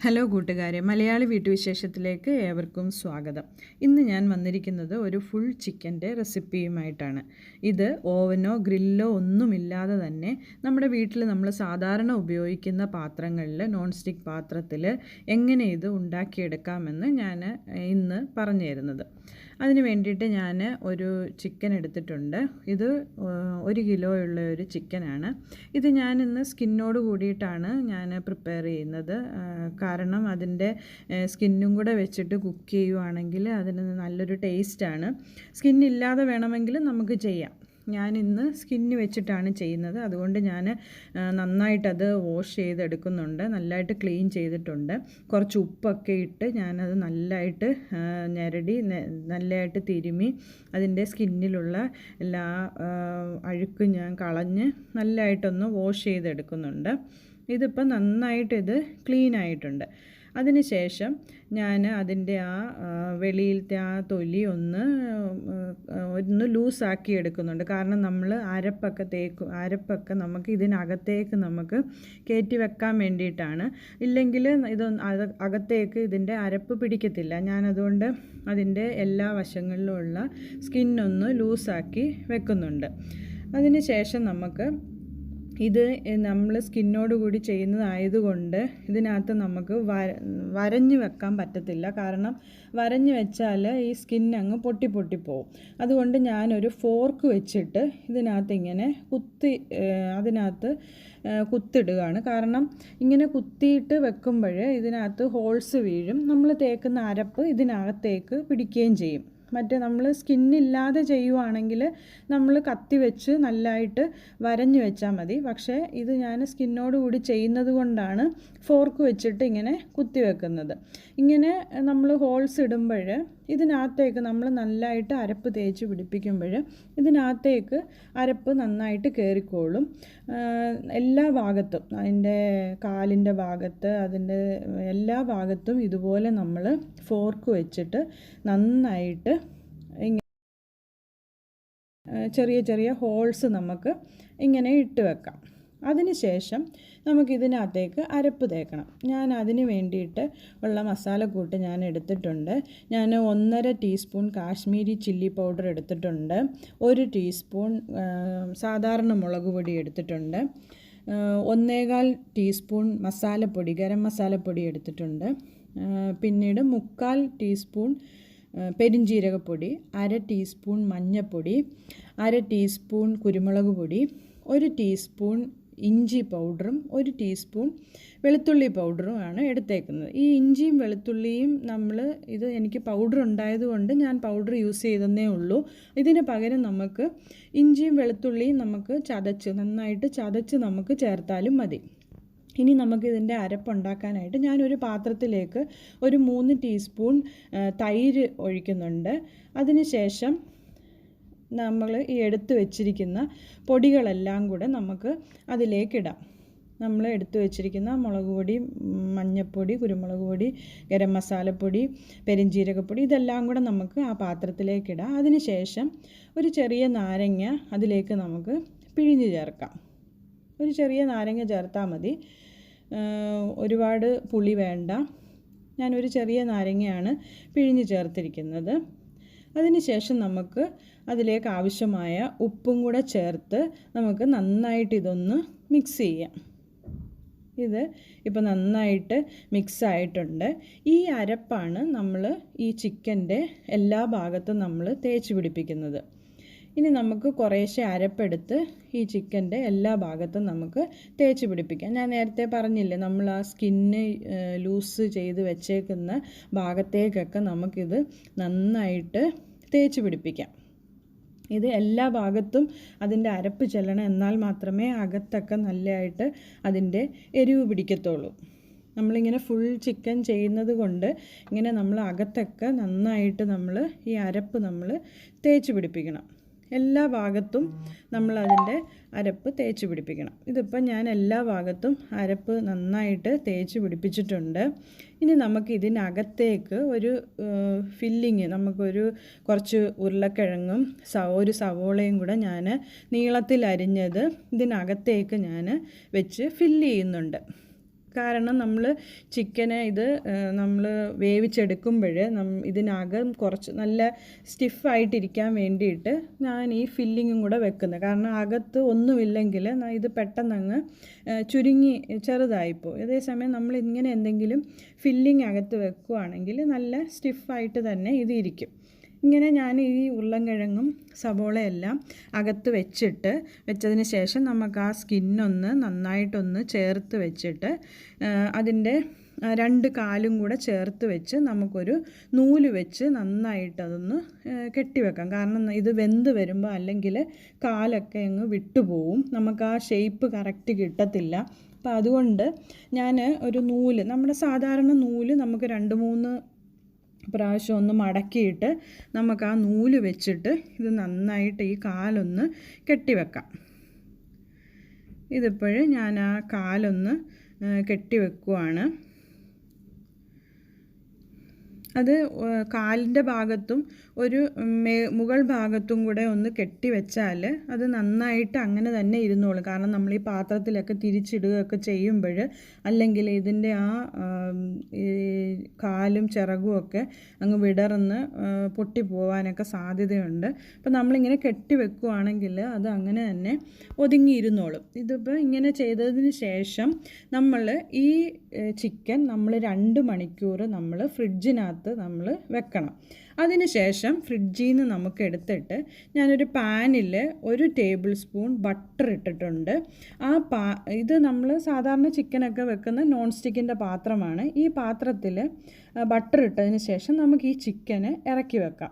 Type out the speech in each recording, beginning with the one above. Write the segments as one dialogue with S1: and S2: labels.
S1: Hello കൂട്ടുകാരെ, മലയാളി വീട്ടുവിശേഷത്തിലേക്ക് ഏവർക്കും സ്വാഗതം. ഇന്ന് ഞാൻ വന്നിരിക്കുന്നത് ഒരു ഫുൾ ചിക്കൻ്റെ റെസിപ്പിയുമായിട്ടാണ്. ഇത് ഓവനോ ഗ്രില്ലോ ഒന്നുമില്ലാതെ തന്നെ നമ്മുടെ വീട്ടിൽ നമ്മൾ സാധാരണ ഉപയോഗിക്കുന്ന പാത്രങ്ങളിൽ, നോൺ സ്റ്റിക്ക് പാത്രത്തിൽ എങ്ങനെ ഇത് ഉണ്ടാക്കിയെടുക്കാമെന്ന് ഞാൻ ഇന്ന് പറഞ്ഞു തരുന്നത്. അതിന് വേണ്ടിയിട്ട് ഞാൻ ഒരു ചിക്കൻ എടുത്തിട്ടുണ്ട്. ഇത് 1 കിലോയുള്ള ഒരു ചിക്കനാണ്. ഇത് ഞാനിന്ന് സ്കിന്നോട് കൂടിയിട്ടാണ് ഞാൻ പ്രിപ്പയർ ചെയ്യുന്നത്. കാരണം അതിൻ്റെ സ്കിന്നും കൂടെ വെച്ചിട്ട് കുക്ക് ചെയ്യുവാണെങ്കിൽ അതിന് നല്ലൊരു ടേസ്റ്റാണ്. സ്കിന്നില്ലാതെ വേണമെങ്കിൽ നമുക്ക് ചെയ്യാം. ഞാൻ ഇന്ന് സ്കിന്ന് വെച്ചിട്ടാണ് ചെയ്യുന്നത്. അതുകൊണ്ട് ഞാൻ നന്നായിട്ടത് വാഷ് ചെയ്തെടുക്കുന്നുണ്ട്. നല്ലതായിട്ട് ക്ലീൻ ചെയ്തിട്ടുണ്ട്. കുറച്ച് ഉപ്പൊക്കെ ഇട്ട് ഞാനത് നല്ലതായിട്ട് ഞെരടി നല്ലതായിട്ട് തിരുമ്മി അതിൻ്റെ സ്കിന്നിലുള്ള എല്ലാ അഴുക്കും ഞാൻ കളഞ്ഞ് നല്ലതായിട്ടൊന്ന് വാഷ് ചെയ്തെടുക്കുന്നുണ്ട്. ഇതിപ്പോൾ നന്നായിട്ട് ക്ലീൻ ആയിട്ടുണ്ട്. അതിന് ശേഷം ഞാൻ അതിൻ്റെ വെളിയിലത്തെ തൊലി ഒന്ന് ലൂസാക്കി എടുക്കുന്നുണ്ട്. കാരണം നമ്മൾ അരപ്പൊക്കെ നമുക്ക് ഇതിനകത്തേക്ക് നമുക്ക് കയറ്റി വെക്കാൻ വേണ്ടിയിട്ടാണ്. ഇല്ലെങ്കിൽ അകത്തേക്ക് ഇതിൻ്റെ അരപ്പ് പിടിക്കത്തില്ല. ഞാനതുകൊണ്ട് അതിൻ്റെ എല്ലാ വശങ്ങളിലുമുള്ള സ്കിന്നൊന്ന് ലൂസാക്കി വെക്കുന്നുണ്ട്. അതിന് ശേഷം നമുക്ക് ഇത് നമ്മൾ സ്കിന്നോട് കൂടി ചെയ്യുന്നതായതുകൊണ്ട് ഇതിനകത്ത് നമുക്ക് വരഞ്ഞ് വെക്കാൻ പറ്റത്തില്ല. കാരണം വരഞ്ഞ് വെച്ചാൽ ഈ സ്കിന്നങ്ങ് പൊട്ടിപ്പോവും. അതുകൊണ്ട് ഞാനൊരു ഫോർക്ക് വെച്ചിട്ട് ഇതിനകത്ത് ഇങ്ങനെ അതിനകത്ത് കുത്തിടുകയാണ്. കാരണം ഇങ്ങനെ കുത്തിയിട്ട് വെക്കുമ്പോൾ ഇതിനകത്ത് ഹോൾസ് വീഴും. നമ്മൾ തേക്കുന്ന അരപ്പ് ഇതിനകത്തേക്ക് പിടിക്കുകയും ചെയ്യും. മറ്റേ നമ്മൾ സ്കിന്നില്ലാതെ ചെയ്യുവാണെങ്കിൽ നമ്മൾ കത്തി വെച്ച് നല്ലതായിട്ട് വരഞ്ഞു വെച്ചാൽ മതി. പക്ഷേ ഇത് ഞാൻ സ്കിന്നോട് കൂടി ചെയ്യുന്നത് കൊണ്ടാണ് ഫോർക്ക് വെച്ചിട്ട് ഇങ്ങനെ കുത്തി വെക്കുന്നത്. ഇങ്ങനെ നമ്മൾ ഹോൾസ് ഇടുമ്പോൾ ഇതിനകത്തേക്ക് നമ്മൾ നല്ലതായിട്ട് അരപ്പ് തേച്ച് പിടിപ്പിക്കുമ്പോൾ ഇതിനകത്തേക്ക് അരപ്പ് നന്നായിട്ട് കയറിക്കോളും. എല്ലാ ഭാഗത്തും, അതിൻ്റെ കാലിൻ്റെ ഭാഗത്ത്, അതിൻ്റെ എല്ലാ ഭാഗത്തും ഇതുപോലെ നമ്മൾ ഫോർക്ക് വെച്ചിട്ട് നന്നായിട്ട് ചെറിയ ചെറിയ ഹോൾസ് നമുക്ക് ഇങ്ങനെ ഇട്ട് വെക്കാം. അതിനുശേഷം നമുക്കിതിനകത്തേക്ക് അരപ്പ് തേക്കണം. ഞാൻ അതിന് വേണ്ടിയിട്ട് ഉള്ള മസാലക്കൂട്ട് ഞാൻ എടുത്തിട്ടുണ്ട്. ഞാൻ 1.5 ടീസ്പൂൺ കാശ്മീരി ചില്ലി പൗഡർ എടുത്തിട്ടുണ്ട്. 1 ടീസ്പൂൺ സാധാരണ മുളക് പൊടി എടുത്തിട്ടുണ്ട്. 1.25 ടീസ്പൂൺ മസാലപ്പൊടി, ഗരം മസാലപ്പൊടി എടുത്തിട്ടുണ്ട്. പിന്നീട് 3/4 ടീസ്പൂൺ പെരിഞ്ജീരകപ്പൊടി, 1/2 ടീസ്പൂൺ മഞ്ഞൾപ്പൊടി, 1/2 ടീസ്പൂൺ കുരുമുളക് പൊടി, 1 ടീസ്പൂൺ ഇഞ്ചി പൗഡറും 1 ടീസ്പൂൺ വെളുത്തുള്ളി പൗഡറുമാണ് എടുത്തേക്കുന്നത്. ഈ ഇഞ്ചിയും വെളുത്തുള്ളിയും എനിക്ക് പൗഡർ ഉണ്ടായതുകൊണ്ട് ഞാൻ പൗഡർ യൂസ് ചെയ്തതേ ഉള്ളൂ. ഇതിന് പകരം നമുക്ക് ഇഞ്ചിയും വെളുത്തുള്ളിയും നമുക്ക് നന്നായിട്ട് ചതച്ച് നമുക്ക് ചേർത്താലും മതി. ഇനി നമുക്കിതിൻ്റെ അരപ്പുണ്ടാക്കാനായിട്ട് ഞാനൊരു പാത്രത്തിലേക്ക് ഒരു 3 ടീസ്പൂൺ തൈര് ഒഴിക്കുന്നുണ്ട്. അതിനുശേഷം നമ്മൾ ഈ എടുത്തു വെച്ചിരിക്കുന്ന പൊടികളെല്ലാം കൂടെ നമുക്ക് അതിലേക്കിടാം. നമ്മൾ എടുത്തു വെച്ചിരിക്കുന്ന മുളക് പൊടി, മഞ്ഞൾപ്പൊടി, കുരുമുളക് പൊടി, ഗരം മസാലപ്പൊടി, പെരിഞ്ജീരകപ്പൊടി ഇതെല്ലാം കൂടെ നമുക്ക് ആ പാത്രത്തിലേക്കിടാം. അതിനുശേഷം ഒരു ചെറിയ നാരങ്ങ അതിലേക്ക് നമുക്ക് പിഴിഞ്ഞ് ചേർക്കാം. ഒരു ചെറിയ നാരങ്ങ ചേർത്താൽ മതി. ഒരുപാട് പുളി വേണ്ട. ഞാനൊരു ചെറിയ നാരങ്ങയാണ് പിഴിഞ്ഞ് ചേർത്തിരിക്കുന്നത്. അതിനുശേഷം നമുക്ക് അതിലേക്ക് ആവശ്യമായ ഉപ്പും കൂടെ ചേർത്ത് നമുക്ക് നന്നായിട്ട് ഇതൊന്ന് മിക്സ് ചെയ്യാം. ഇത് ഇപ്പോൾ നന്നായിട്ട് മിക്സ് ആയിട്ടുണ്ട്. ഈ അരപ്പാണ് നമ്മൾ ഈ ചിക്കൻ്റെ എല്ലാ ഭാഗത്തും നമ്മൾ തേച്ച് പിടിപ്പിക്കുന്നത്. ഇനി നമുക്ക് കുറേശ്ശെ അരപ്പെടുത്ത് ഈ ചിക്കൻ്റെ എല്ലാ ഭാഗത്തും നമുക്ക് തേച്ച് പിടിപ്പിക്കാം. ഞാൻ നേരത്തെ പറഞ്ഞില്ലേ, നമ്മൾ ആ സ്കിന്ന് ലൂസ് ചെയ്ത് വെച്ചേക്കുന്ന ഭാഗത്തേക്കൊക്കെ നമുക്കിത് നന്നായിട്ട് തേച്ച് പിടിപ്പിക്കാം. ഇത് എല്ലാ ഭാഗത്തും അതിൻ്റെ അരപ്പ് ചെല്ലണം. എന്നാൽ മാത്രമേ അകത്തൊക്കെ നല്ലതായിട്ട് അതിൻ്റെ എരിവ് പിടിക്കത്തുള്ളൂ. നമ്മളിങ്ങനെ ഫുൾ ചിക്കൻ ചെയ്യുന്നത് കൊണ്ട് ഇങ്ങനെ നമ്മൾ അകത്തൊക്കെ നന്നായിട്ട് ഈ അരപ്പ് നമ്മൾ തേച്ച് പിടിപ്പിക്കണം. എല്ലാ ഭാഗത്തും നമ്മൾ അതിൻ്റെ അരപ്പ് തേച്ച് പിടിപ്പിക്കണം. ഇതിപ്പോൾ ഞാൻ എല്ലാ ഭാഗത്തും അരപ്പ് നന്നായിട്ട് തേച്ച് പിടിപ്പിച്ചിട്ടുണ്ട്. ഇനി നമുക്ക് ഇതിനകത്തേക്ക് ഒരു ഫില്ലിങ്, നമുക്കൊരു കുറച്ച് ഉരുളക്കിഴങ്ങും ഒരു സവോളയും കൂടെ ഞാൻ നീളത്തിൽ അരിഞ്ഞത് ഇതിനകത്തേക്ക് ഞാൻ വെച്ച് ഫില്ല് ചെയ്യുന്നുണ്ട്. കാരണം നമ്മൾ ചിക്കന് ഇത് നമ്മൾ വേവിച്ചെടുക്കുമ്പോൾ ഇതിനകം കുറച്ച് നല്ല സ്റ്റിഫായിട്ടിരിക്കാൻ വേണ്ടിയിട്ട് ഞാൻ ഈ ഫില്ലിങ്ങും കൂടെ വെക്കുന്നത്. കാരണം അകത്ത് ഒന്നുമില്ലെങ്കിൽ ഇത് പെട്ടെന്നങ്ങ് ചുരുങ്ങി ചെറുതായിപ്പോവും. അതേസമയം നമ്മൾ ഇങ്ങനെ എന്തെങ്കിലും ഫില്ലിങ് അകത്ത് വെക്കുകയാണെങ്കിൽ നല്ല സ്റ്റിഫായിട്ട് തന്നെ ഇത് ഇരിക്കും. ഇങ്ങനെ ഞാൻ ഈ ഉരുളൻകിഴങ്ങും സവോളയെല്ലാം അകത്ത് വെച്ചതിന് ശേഷം നമുക്ക് ആ സ്കിന്നൊന്ന് നന്നായിട്ടൊന്ന് ചേർത്ത് വെച്ചിട്ട് അതിൻ്റെ 2 കാലും കൂടെ ചേർത്ത് വെച്ച് നമുക്കൊരു നൂല് വെച്ച് നന്നായിട്ടതൊന്ന് കെട്ടിവെക്കാം. കാരണം ഇത് വെന്ത് വരുമ്പോൾ അല്ലെങ്കിൽ കാലൊക്കെ അങ്ങ് വിട്ടുപോവും, നമുക്ക് ആ ഷേപ്പ് കറക്റ്റ് കിട്ടത്തില്ല. അപ്പോൾ അതുകൊണ്ട് ഞാൻ ഒരു നൂല്, നമ്മുടെ സാധാരണ നൂല് നമുക്ക് 2-3 പ്രാവശ്യം ഒന്ന് മടക്കിയിട്ട് നമുക്ക് ആ നൂല് വെച്ചിട്ട് ഇത് നന്നായിട്ട് ഈ കാലൊന്ന് കെട്ടിവെക്കാം. ഇതിപ്പോൾ ഞാൻ ആ കാലൊന്ന് കെട്ടിവെക്കുവാണ്. അത് കാലിൻ്റെ ഭാഗത്തും ഒരു മുകൾ ഭാഗത്തും കൂടെ ഒന്ന് കെട്ടിവെച്ചാൽ അത് നന്നായിട്ട് അങ്ങനെ തന്നെ ഇരുന്നോളും. കാരണം നമ്മൾ ഈ പാത്രത്തിലൊക്കെ തിരിച്ചിടുകയൊക്കെ ചെയ്യുമ്പോൾ അല്ലെങ്കിൽ ഇതിൻ്റെ ആ കാലും ചിറകും ഒക്കെ അങ്ങ് വിടർന്ന് പൊട്ടിപ്പോവാനൊക്കെ സാധ്യതയുണ്ട്. അപ്പോൾ നമ്മളിങ്ങനെ കെട്ടിവെക്കുകയാണെങ്കിൽ അത് അങ്ങനെ തന്നെ ഒതുങ്ങിയിരുന്നോളും. ഇതിപ്പോൾ ഇങ്ങനെ ചെയ്തതിന് ശേഷം നമ്മൾ ഈ ചിക്കൻ നമ്മൾ 2 മണിക്കൂർ നമ്മൾ ഫ്രിഡ്ജിനകത്ത് നമ്മൾ വെക്കണം. അതിനുശേഷം ഫ്രിഡ്ജിൽ നിന്ന് നമുക്ക് എടുത്തിട്ട് ഞാനൊരു പാനിൽ 1 ടേബിൾ സ്പൂൺ ബട്ടർ ഇട്ടിട്ടുണ്ട്. ഇത് നമ്മൾ സാധാരണ ചിക്കനൊക്കെ വെക്കുന്ന നോൺ സ്റ്റിക്കിൻ്റെ പാത്രമാണ്. ഈ പാത്രത്തിൽ ബട്ടർ ഇട്ടതിന് ശേഷം നമുക്ക് ഈ ചിക്കന് ഇറക്കി വെക്കാം.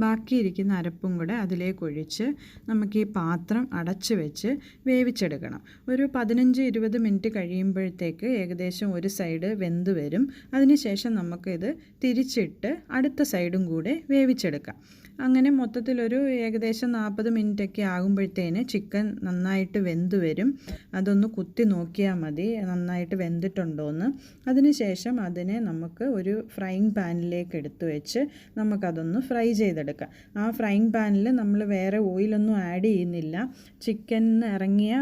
S1: ബാക്കിയിരിക്കുന്ന അരപ്പും കൂടെ അതിലേക്ക് ഒഴിച്ച് നമുക്ക് ഈ പാത്രം അടച്ച് വെച്ച് വേവിച്ചെടുക്കണം. ഒരു 15-20 മിനിറ്റ് കഴിയുമ്പോഴത്തേക്ക് ഏകദേശം ഒരു സൈഡ് വെന്ത് വരും. അതിനുശേഷം നമുക്കിത് തിരിച്ചിട്ട് അടുത്ത സൈഡും കൂടെ വേവിച്ചെടുക്കാം. അങ്ങനെ മൊത്തത്തിലൊരു ഏകദേശം 40 മിനിറ്റൊക്കെ ആകുമ്പോഴത്തേന് ചിക്കൻ നന്നായിട്ട് വെന്ത് വരും. അതൊന്ന് കുത്തി നോക്കിയാൽ മതി നന്നായിട്ട് വെന്തിട്ടുണ്ടോയെന്ന്. അതിനുശേഷം അതിനെ നമുക്ക് ഒരു ഫ്രൈയിങ് പാനിലേക്ക് എടുത്ത് വെച്ച് നമുക്കതൊന്ന് ഫ്രൈ ചെയ്തെടുക്കാം. ആ ഫ്രൈയിങ് പാനിൽ നമ്മൾ വേറെ ഓയിലൊന്നും ആഡ് ചെയ്യുന്നില്ല. ചിക്കനിൽ ഇറങ്ങിയ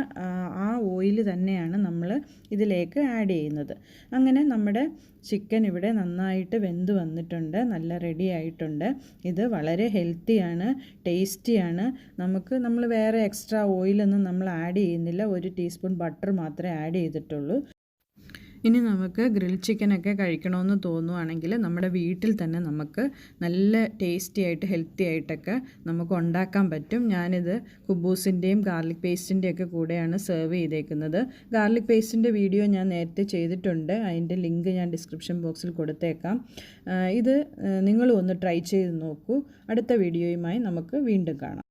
S1: ആ ഓയിൽ തന്നെയാണ് നമ്മൾ ഇതിലേക്ക് ആഡ് ചെയ്യുന്നത്. അങ്ങനെ നമ്മുടെ ചിക്കൻ ഇവിടെ നന്നായിട്ട് വെന്ത് വന്നിട്ടുണ്ട്, നല്ല റെഡി ആയിട്ടുണ്ട്. ഇത് വളരെ ഹെൽത്തിയാണ്, ടേസ്റ്റിയാണ്. നമ്മൾ വേറെ എക്സ്ട്രാ ഓയിലൊന്നും നമ്മൾ ആഡ് ചെയ്യുന്നില്ല. 1 ടീസ്പൂൺ ബട്ടർ മാത്രമേ ആഡ് ചെയ്തിട്ടുള്ളൂ. ഇനി നമുക്ക് ഗ്രിൽ ചിക്കനൊക്കെ കഴിക്കണമെന്ന് തോന്നുവാണെങ്കിൽ നമ്മുടെ വീട്ടിൽ തന്നെ നമുക്ക് നല്ല ടേസ്റ്റി ആയിട്ട് ഹെൽത്തി ആയിട്ടൊക്കെ നമുക്ക് ഉണ്ടാക്കാൻ പറ്റും. ഞാനിത് കുബൂസിൻ്റെയും ഗാർലിക് പേസ്റ്റിൻ്റെയൊക്കെ കൂടെയാണ് സെർവ് ചെയ്തേക്കുന്നത്. ഗാർലിക് പേസ്റ്റിൻ്റെ വീഡിയോ ഞാൻ നേരത്തെ ചെയ്തിട്ടുണ്ട്, അതിൻ്റെ ലിങ്ക് ഞാൻ ഡിസ്ക്രിപ്ഷൻ ബോക്സിൽ കൊടുത്തേക്കാം. ഇത് നിങ്ങളും ഒന്ന് ട്രൈ ചെയ്ത് നോക്കൂ. അടുത്ത വീഡിയോയുമായി നമുക്ക് വീണ്ടും കാണാം.